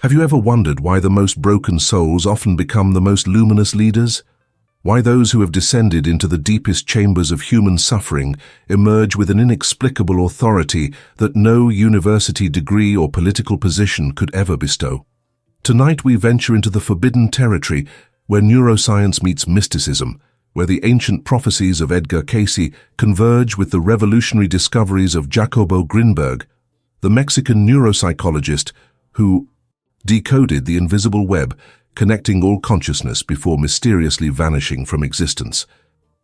Have you ever wondered why the most broken souls often become the most luminous leaders? Why those who have descended into the deepest chambers of human suffering emerge with an inexplicable authority that no university degree or political position could ever bestow? Tonight we venture into the forbidden territory where neuroscience meets mysticism, where the ancient prophecies of Edgar Cayce converge with the revolutionary discoveries of Jacob Grinberg, the Mexican neuropsychologist who decoded the invisible web connecting all consciousness before mysteriously vanishing from existence.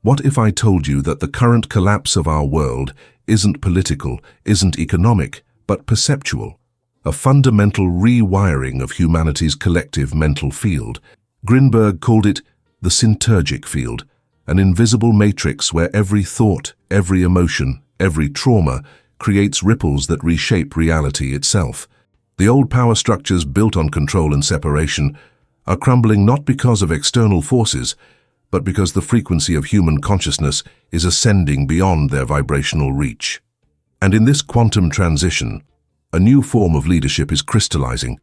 What if I told you that the current collapse of our world isn't political, isn't economic, but perceptual? A fundamental rewiring of humanity's collective mental field. Grinberg called it the syntergic field, an invisible matrix where every thought, every emotion, every trauma creates ripples that reshape reality itself. The old power structures built on control and separation are crumbling not because of external forces, but because the frequency of human consciousness is ascending beyond their vibrational reach. And in this quantum transition, a new form of leadership is crystallizing,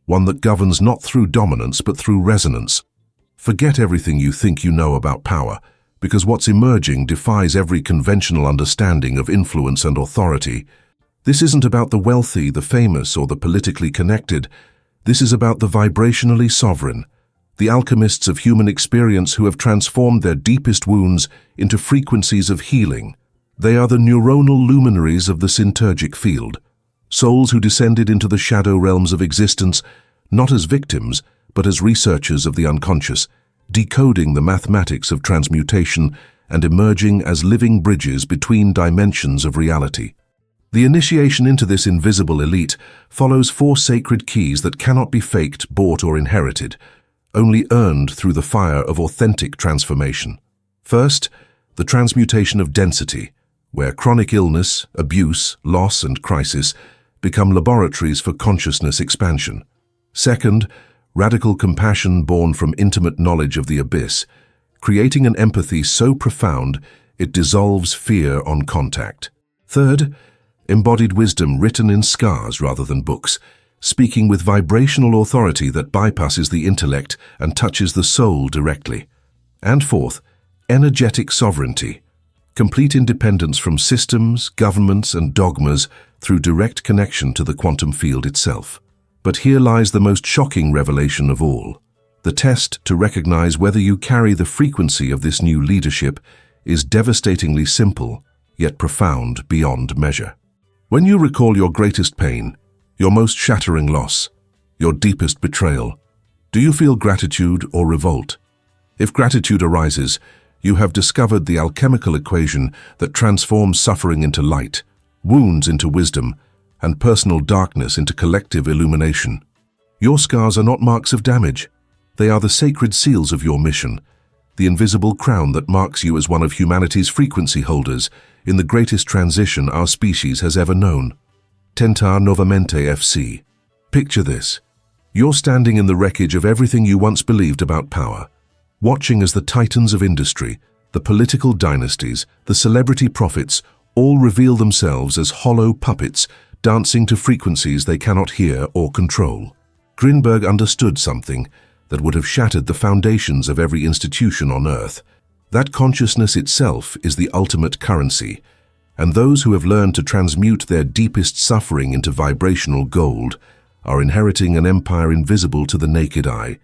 one that governs not through dominance but through resonance. Forget everything you think you know about power, because what's emerging defies every conventional understanding of influence and authority. This isn't about the wealthy, the famous, or the politically connected. This is about the vibrationally sovereign, the alchemists of human experience who have transformed their deepest wounds into frequencies of healing. They are the neuronal luminaries of the syntergic field, souls who descended into the shadow realms of existence, not as victims, but as researchers of the unconscious, decoding the mathematics of transmutation and emerging as living bridges between dimensions of reality. The initiation into this invisible elite follows 4 sacred keys that cannot be faked, bought, or inherited, only earned through the fire of authentic transformation. First, the transmutation of density, where chronic illness, abuse, loss, and crisis become laboratories for consciousness expansion. Second, radical compassion born from intimate knowledge of the abyss, creating an empathy so profound it dissolves fear on contact. Third, embodied wisdom written in scars rather than books, speaking with vibrational authority that bypasses the intellect and touches the soul directly. And fourth, energetic sovereignty, complete independence from systems, governments, and dogmas through direct connection to the quantum field itself. But here lies the most shocking revelation of all. The test to recognize whether you carry the frequency of this new leadership is devastatingly simple, yet profound beyond measure. When you recall your greatest pain, your most shattering loss, your deepest betrayal, do you feel gratitude or revolt? If gratitude arises, you have discovered the alchemical equation that transforms suffering into light, wounds into wisdom, and personal darkness into collective illumination. Your scars are not marks of damage. They are the sacred seals of your mission, the invisible crown that marks you as one of humanity's frequency holders in the greatest transition our species has ever known. Tentar Novamente FC. Picture this. You're standing in the wreckage of everything you once believed about power, watching as the titans of industry, the political dynasties, the celebrity prophets, all reveal themselves as hollow puppets dancing to frequencies they cannot hear or control. Grinberg understood something that would have shattered the foundations of every institution on Earth. That consciousness itself is the ultimate currency, and those who have learned to transmute their deepest suffering into vibrational gold are inheriting an empire invisible to the naked eye.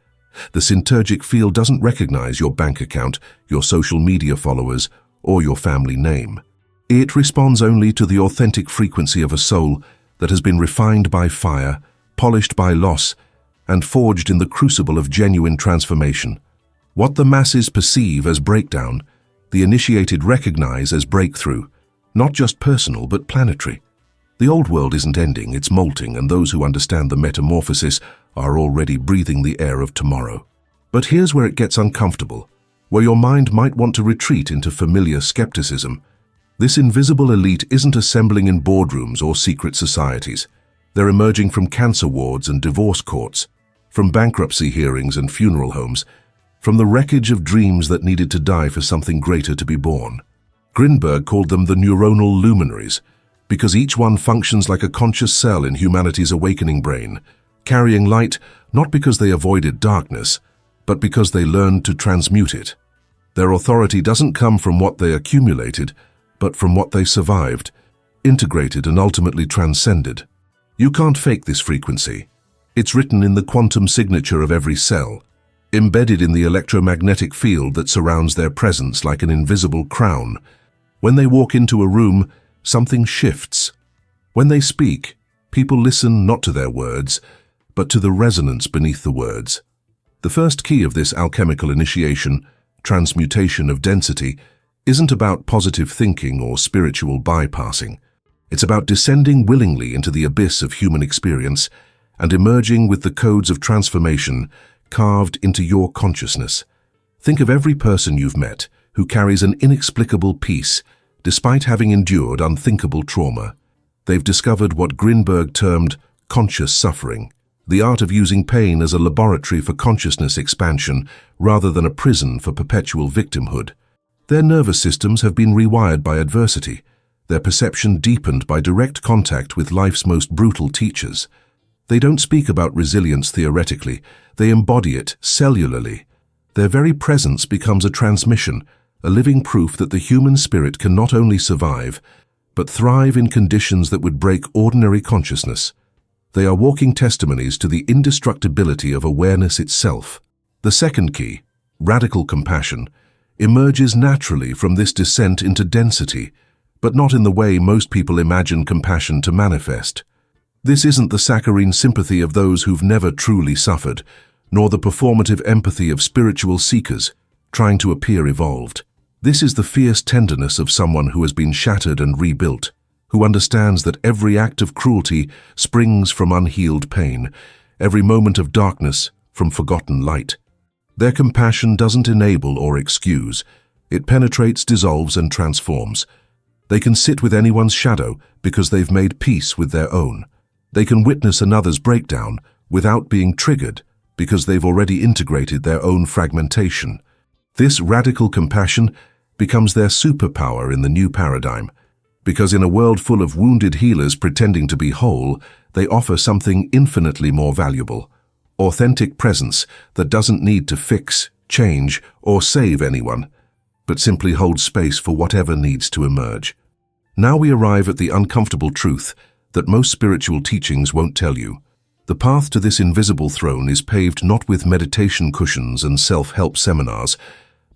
The syntergic field doesn't recognize your bank account, your social media followers, or your family name. It responds only to the authentic frequency of a soul that has been refined by fire, polished by loss, and forged in the crucible of genuine transformation. What the masses perceive as breakdown, the initiated recognize as breakthrough, not just personal but planetary. The old world isn't ending, it's molting, and those who understand the metamorphosis are already breathing the air of tomorrow. But here's where it gets uncomfortable, where your mind might want to retreat into familiar skepticism. This invisible elite isn't assembling in boardrooms or secret societies. They're emerging from cancer wards and divorce courts, from bankruptcy hearings and funeral homes, from the wreckage of dreams that needed to die for something greater to be born. Grinberg called them the neuronal luminaries, because each one functions like a conscious cell in humanity's awakening brain, carrying light not because they avoided darkness, but because they learned to transmute it. Their authority doesn't come from what they accumulated, but from what they survived, integrated and ultimately transcended. You can't fake this frequency. It's written in the quantum signature of every cell, embedded in the electromagnetic field that surrounds their presence like an invisible crown. When they walk into a room, something shifts. When they speak, people listen not to their words, but to the resonance beneath the words. The first key of this alchemical initiation, transmutation of density, isn't about positive thinking or spiritual bypassing. It's about descending willingly into the abyss of human experience and emerging with the codes of transformation carved into your consciousness. Think of every person you've met who carries an inexplicable peace despite having endured unthinkable trauma. They've discovered what Grinberg termed conscious suffering, the art of using pain as a laboratory for consciousness expansion rather than a prison for perpetual victimhood. Their nervous systems have been rewired by adversity, their perception deepened by direct contact with life's most brutal teachers. They don't speak about resilience theoretically, they embody it cellularly. Their very presence becomes a transmission, a living proof that the human spirit can not only survive, but thrive in conditions that would break ordinary consciousness. They are walking testimonies to the indestructibility of awareness itself. The second key, radical compassion, emerges naturally from this descent into density, but not in the way most people imagine compassion to manifest. This isn't the saccharine sympathy of those who've never truly suffered, nor the performative empathy of spiritual seekers trying to appear evolved. This is the fierce tenderness of someone who has been shattered and rebuilt, who understands that every act of cruelty springs from unhealed pain, every moment of darkness from forgotten light. Their compassion doesn't enable or excuse. It penetrates, dissolves, and transforms. They can sit with anyone's shadow because they've made peace with their own. They can witness another's breakdown without being triggered because they've already integrated their own fragmentation. This radical compassion becomes their superpower in the new paradigm, because in a world full of wounded healers pretending to be whole, they offer something infinitely more valuable: authentic presence that doesn't need to fix, change, or save anyone, but simply holds space for whatever needs to emerge. Now we arrive at the uncomfortable truth that most spiritual teachings won't tell you. The path to this invisible throne is paved not with meditation cushions and self-help seminars,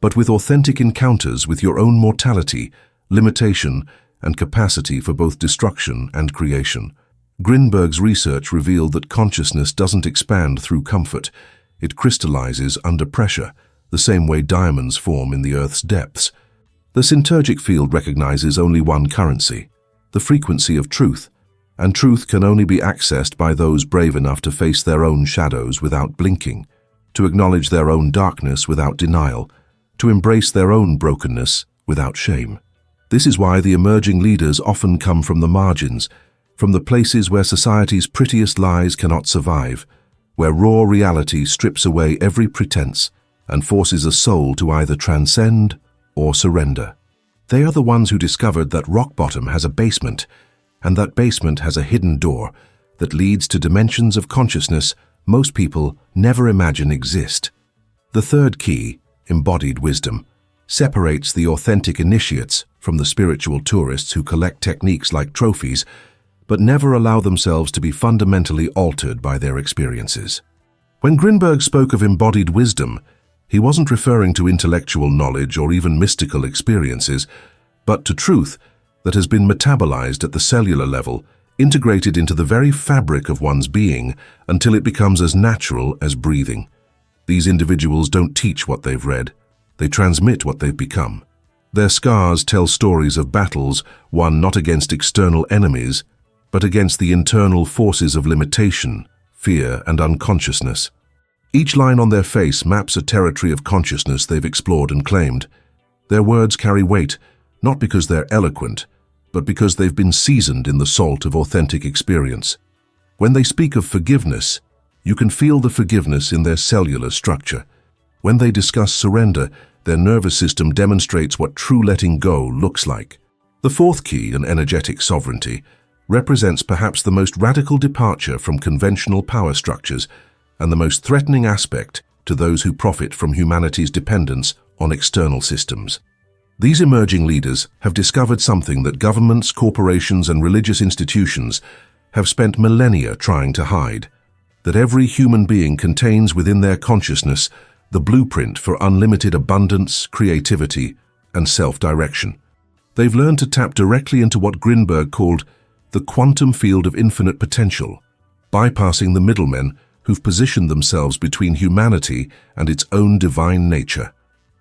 but with authentic encounters with your own mortality, limitation, and capacity for both destruction and creation. Grinberg's research revealed that consciousness doesn't expand through comfort. It crystallizes under pressure, the same way diamonds form in the Earth's depths. The synergic field recognizes only one currency, the frequency of truth, and truth can only be accessed by those brave enough to face their own shadows without blinking, to acknowledge their own darkness without denial, to embrace their own brokenness without shame. This is why the emerging leaders often come from the margins, from the places where society's prettiest lies cannot survive, where raw reality strips away every pretense and forces a soul to either transcend or surrender. They are the ones who discovered that rock bottom has a basement, and that basement has a hidden door that leads to dimensions of consciousness most people never imagine exist. The third key, embodied wisdom, separates the authentic initiates from the spiritual tourists who collect techniques like trophies, but never allow themselves to be fundamentally altered by their experiences. When Grinberg spoke of embodied wisdom, he wasn't referring to intellectual knowledge or even mystical experiences, but to truth that has been metabolized at the cellular level, integrated into the very fabric of one's being until it becomes as natural as breathing. These individuals don't teach what they've read, they transmit what they've become. Their scars tell stories of battles won not against external enemies, but against the internal forces of limitation, fear, and unconsciousness. Each line on their face maps a territory of consciousness they've explored and claimed. Their words carry weight, not because they're eloquent, but because they've been seasoned in the salt of authentic experience. When they speak of forgiveness, you can feel the forgiveness in their cellular structure. When they discuss surrender, their nervous system demonstrates what true letting go looks like. The fourth key, an energetic sovereignty, represents perhaps the most radical departure from conventional power structures and the most threatening aspect to those who profit from humanity's dependence on external systems. These emerging leaders have discovered something that governments, corporations, and religious institutions have spent millennia trying to hide: that every human being contains within their consciousness the blueprint for unlimited abundance, creativity, and self-direction. They've learned to tap directly into what Grinberg called the quantum field of infinite potential, bypassing the middlemen who've positioned themselves between humanity and its own divine nature.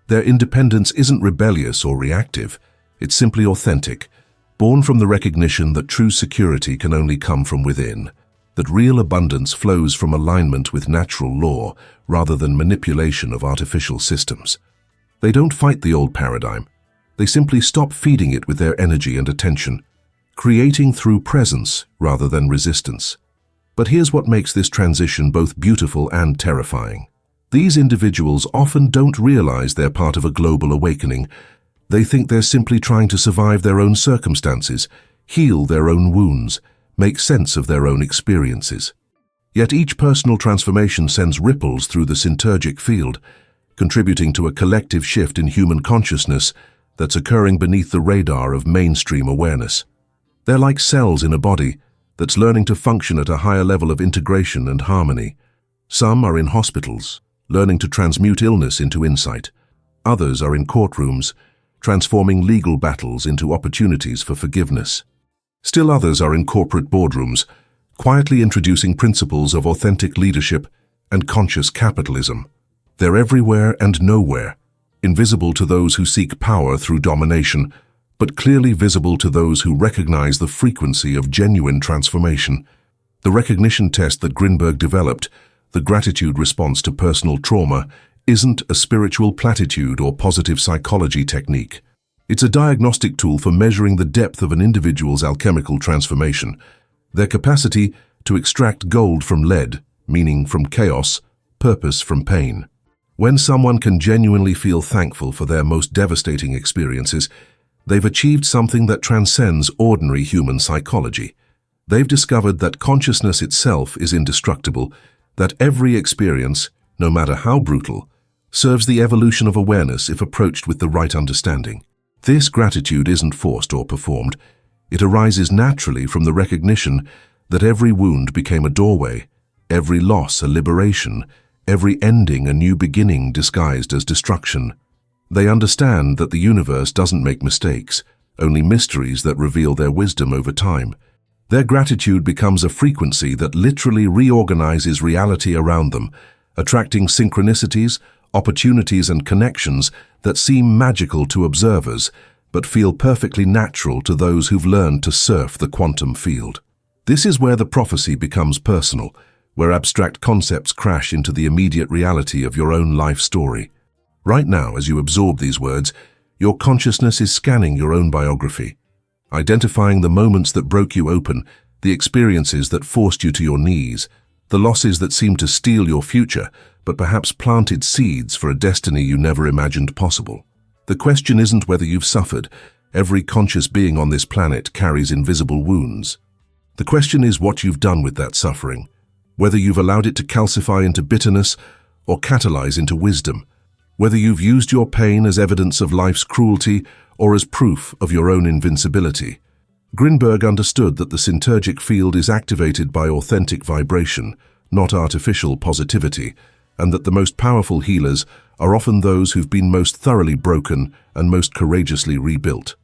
Their independence isn't rebellious or reactive, it's simply authentic, born from the recognition that true security can only come from within, that real abundance flows from alignment with natural law rather than manipulation of artificial systems. They don't fight the old paradigm, they simply stop feeding it with their energy and attention, creating through presence rather than resistance. But here's what makes this transition both beautiful and terrifying. These individuals often don't realize they're part of a global awakening. They think they're simply trying to survive their own circumstances, heal their own wounds, make sense of their own experiences. Yet each personal transformation sends ripples through the synturgic field, contributing to a collective shift in human consciousness that's occurring beneath the radar of mainstream awareness. They're like cells in a body that's learning to function at a higher level of integration and harmony. Some are in hospitals, learning to transmute illness into insight. Others are in courtrooms, transforming legal battles into opportunities for forgiveness. Still others are in corporate boardrooms, quietly introducing principles of authentic leadership and conscious capitalism. They're everywhere and nowhere, invisible to those who seek power through domination, but clearly visible to those who recognize the frequency of genuine transformation. The recognition test that Grinberg developed, the gratitude response to personal trauma, isn't a spiritual platitude or positive psychology technique. It's a diagnostic tool for measuring the depth of an individual's alchemical transformation, their capacity to extract gold from lead, meaning from chaos, purpose from pain. When someone can genuinely feel thankful for their most devastating experiences, they've achieved something that transcends ordinary human psychology. They've discovered that consciousness itself is indestructible, that every experience, no matter how brutal, serves the evolution of awareness if approached with the right understanding. This gratitude isn't forced or performed. It arises naturally from the recognition that every wound became a doorway, every loss a liberation, every ending a new beginning disguised as destruction. They understand that the universe doesn't make mistakes, only mysteries that reveal their wisdom over time. Their gratitude becomes a frequency that literally reorganizes reality around them, attracting synchronicities, opportunities, and connections that seem magical to observers, but feel perfectly natural to those who've learned to surf the quantum field. This is where the prophecy becomes personal, where abstract concepts crash into the immediate reality of your own life story. Right now, as you absorb these words, your consciousness is scanning your own biography, identifying the moments that broke you open, the experiences that forced you to your knees, the losses that seemed to steal your future, but perhaps planted seeds for a destiny you never imagined possible. The question isn't whether you've suffered. Every conscious being on this planet carries invisible wounds. The question is what you've done with that suffering, whether you've allowed it to calcify into bitterness or catalyze into wisdom, whether you've used your pain as evidence of life's cruelty or as proof of your own invincibility. Grinberg understood that the synturgic field is activated by authentic vibration, not artificial positivity, and that the most powerful healers are often those who've been most thoroughly broken and most courageously rebuilt.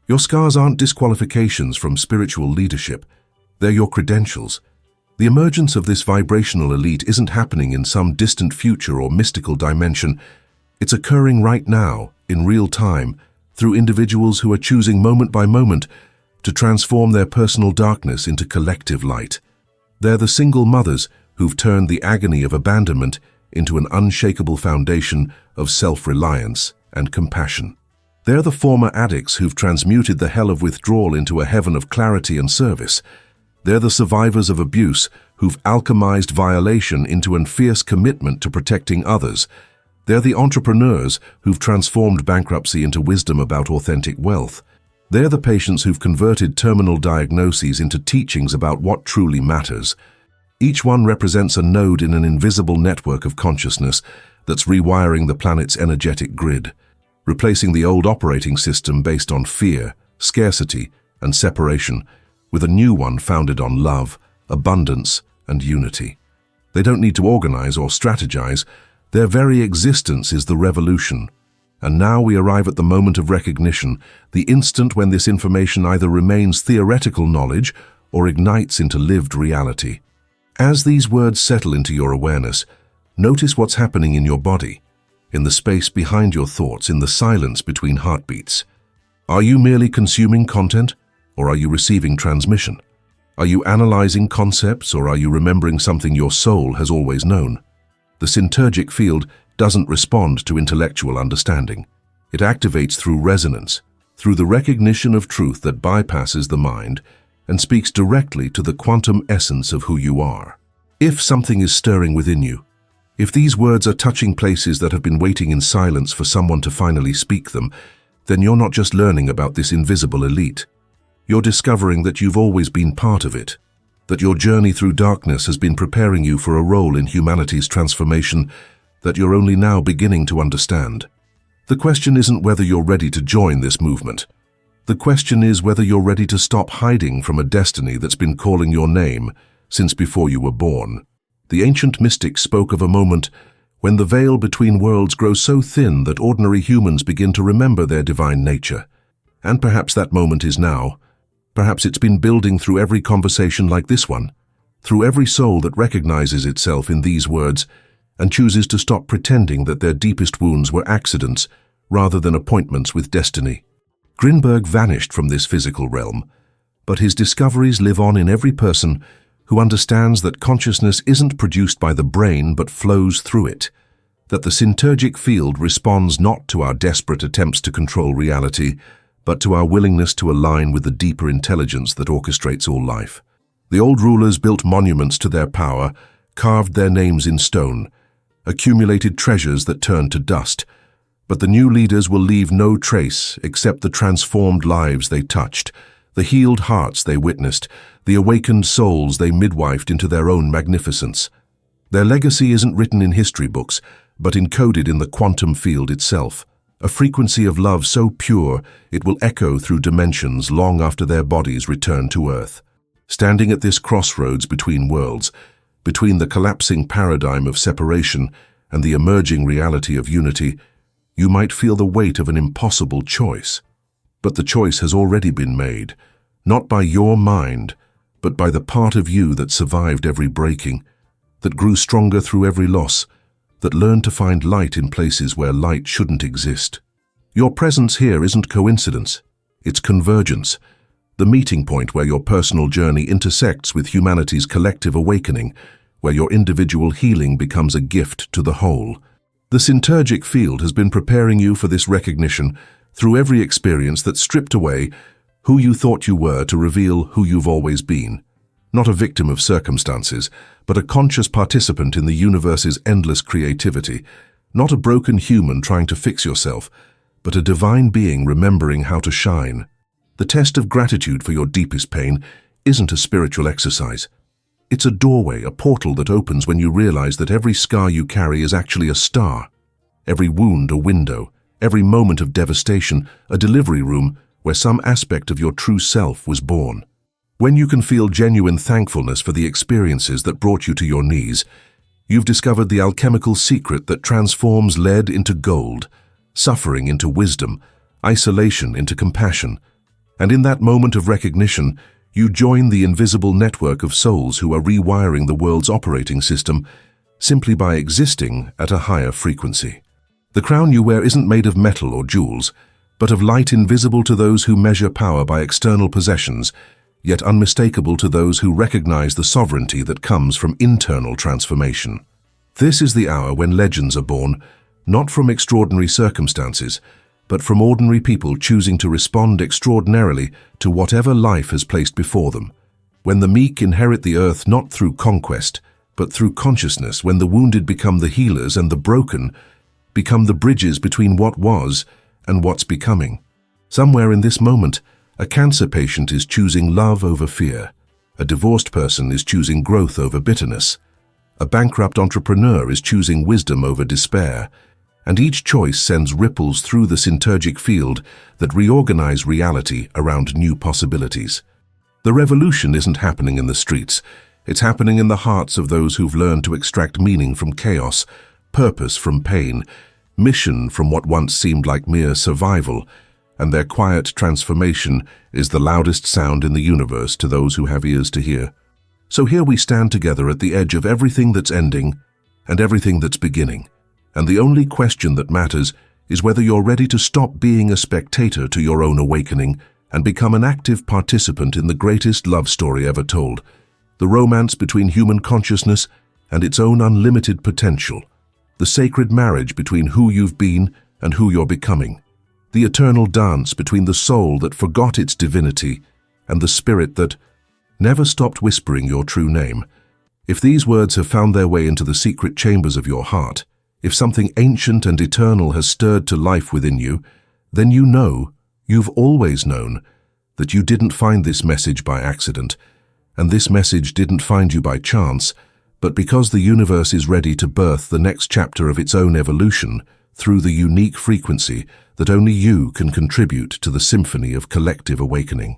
Your scars aren't disqualifications from spiritual leadership, they're your credentials. The emergence of this vibrational elite isn't happening in some distant future or mystical dimension. It's occurring right now, in real time, through individuals who are choosing moment by moment to transform their personal darkness into collective light. They're the single mothers who've turned the agony of abandonment into an unshakable foundation of self-reliance and compassion. They're the former addicts who've transmuted the hell of withdrawal into a heaven of clarity and service. They're the survivors of abuse who've alchemized violation into a fierce commitment to protecting others. They're the entrepreneurs who've transformed bankruptcy into wisdom about authentic wealth. They're the patients who've converted terminal diagnoses into teachings about what truly matters. Each one represents a node in an invisible network of consciousness that's rewiring the planet's energetic grid, replacing the old operating system based on fear, scarcity, and separation with a new one founded on love, abundance, and unity. They don't need to organize or strategize. Their very existence is the revolution. And now we arrive at the moment of recognition, the instant when this information either remains theoretical knowledge or ignites into lived reality. As these words settle into your awareness, notice what's happening in your body, in the space behind your thoughts, in the silence between heartbeats. Are you merely consuming content, or are you receiving transmission? Are you analyzing concepts, or are you remembering something your soul has always known? The syntergic field doesn't respond to intellectual understanding. It activates through resonance, through the recognition of truth that bypasses the mind and speaks directly to the quantum essence of who you are. If something is stirring within you, if these words are touching places that have been waiting in silence for someone to finally speak them, then you're not just learning about this invisible elite. You're discovering that you've always been part of it, that your journey through darkness has been preparing you for a role in humanity's transformation that you're only now beginning to understand. The question isn't whether you're ready to join this movement. The question is whether you're ready to stop hiding from a destiny that's been calling your name since before you were born. The ancient mystics spoke of a moment when the veil between worlds grows so thin that ordinary humans begin to remember their divine nature. And perhaps that moment is now. Perhaps it's been building through every conversation like this one, through every soul that recognizes itself in these words and chooses to stop pretending that their deepest wounds were accidents rather than appointments with destiny. Grinberg vanished from this physical realm, but his discoveries live on in every person who understands that consciousness isn't produced by the brain but flows through it, that the syntergic field responds not to our desperate attempts to control reality, but to our willingness to align with the deeper intelligence that orchestrates all life. The old rulers built monuments to their power, carved their names in stone, accumulated treasures that turned to dust, but the new leaders will leave no trace except the transformed lives they touched, the healed hearts they witnessed, the awakened souls they midwifed into their own magnificence. Their legacy isn't written in history books, but encoded in the quantum field itself, a frequency of love so pure it will echo through dimensions long after their bodies return to Earth. Standing at this crossroads between worlds, between the collapsing paradigm of separation and the emerging reality of unity, you might feel the weight of an impossible choice. But the choice has already been made, not by your mind, but by the part of you that survived every breaking, that grew stronger through every loss, that learned to find light in places where light shouldn't exist. Your presence here isn't coincidence, it's convergence, the meeting point where your personal journey intersects with humanity's collective awakening, where your individual healing becomes a gift to the whole. The syntergic field has been preparing you for this recognition through every experience that stripped away who you thought you were to reveal who you've always been. Not a victim of circumstances, but a conscious participant in the universe's endless creativity. Not a broken human trying to fix yourself, but a divine being remembering how to shine. The test of gratitude for your deepest pain isn't a spiritual exercise. It's a doorway, a portal that opens when you realize that every scar you carry is actually a star. Every wound a window, every moment of devastation a delivery room where some aspect of your true self was born. When you can feel genuine thankfulness for the experiences that brought you to your knees, you've discovered the alchemical secret that transforms lead into gold, suffering into wisdom, isolation into compassion. And in that moment of recognition, you join the invisible network of souls who are rewiring the world's operating system simply by existing at a higher frequency. The crown you wear isn't made of metal or jewels, but of light invisible to those who measure power by external possessions, yet unmistakable to those who recognize the sovereignty that comes from internal transformation. This is the hour when legends are born, not from extraordinary circumstances, but from ordinary people choosing to respond extraordinarily to whatever life has placed before them. When the meek inherit the earth not through conquest, but through consciousness, when the wounded become the healers and the broken become the bridges between what was and what's becoming. Somewhere in this moment, A cancer patient is choosing love over fear. A divorced person is choosing growth over bitterness. A bankrupt entrepreneur is choosing wisdom over despair. And each choice sends ripples through the synergic field that reorganize reality around new possibilities. The revolution isn't happening in the streets. It's happening in the hearts of those who've learned to extract meaning from chaos, purpose from pain, mission from what once seemed like mere survival, and their quiet transformation is the loudest sound in the universe to those who have ears to hear. So here we stand together at the edge of everything that's ending and everything that's beginning, and the only question that matters is whether you're ready to stop being a spectator to your own awakening and become an active participant in the greatest love story ever told, the romance between human consciousness and its own unlimited potential, the sacred marriage between who you've been and who you're becoming, the eternal dance between the soul that forgot its divinity and the spirit that never stopped whispering your true name. If these words have found their way into the secret chambers of your heart, if something ancient and eternal has stirred to life within you, then you know, you've always known, that you didn't find this message by accident, and this message didn't find you by chance, but because the universe is ready to birth the next chapter of its own evolution through the unique frequency that only you can contribute to the symphony of collective awakening.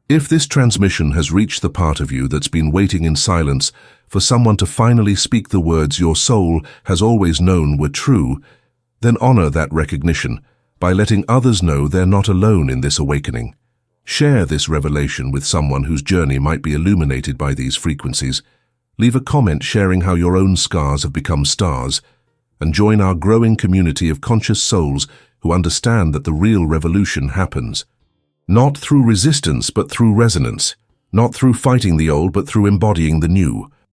If this transmission has reached the part of you that's been waiting in silence for someone to finally speak the words your soul has always known were true, then honor that recognition by letting others know they're not alone in this awakening. Share this revelation with someone whose journey might be illuminated by these frequencies. Leave a comment sharing how your own scars have become stars, and join our growing community of conscious souls who understand that the real revolution happens not through resistance but through resonance, not through fighting the old but through embodying the new.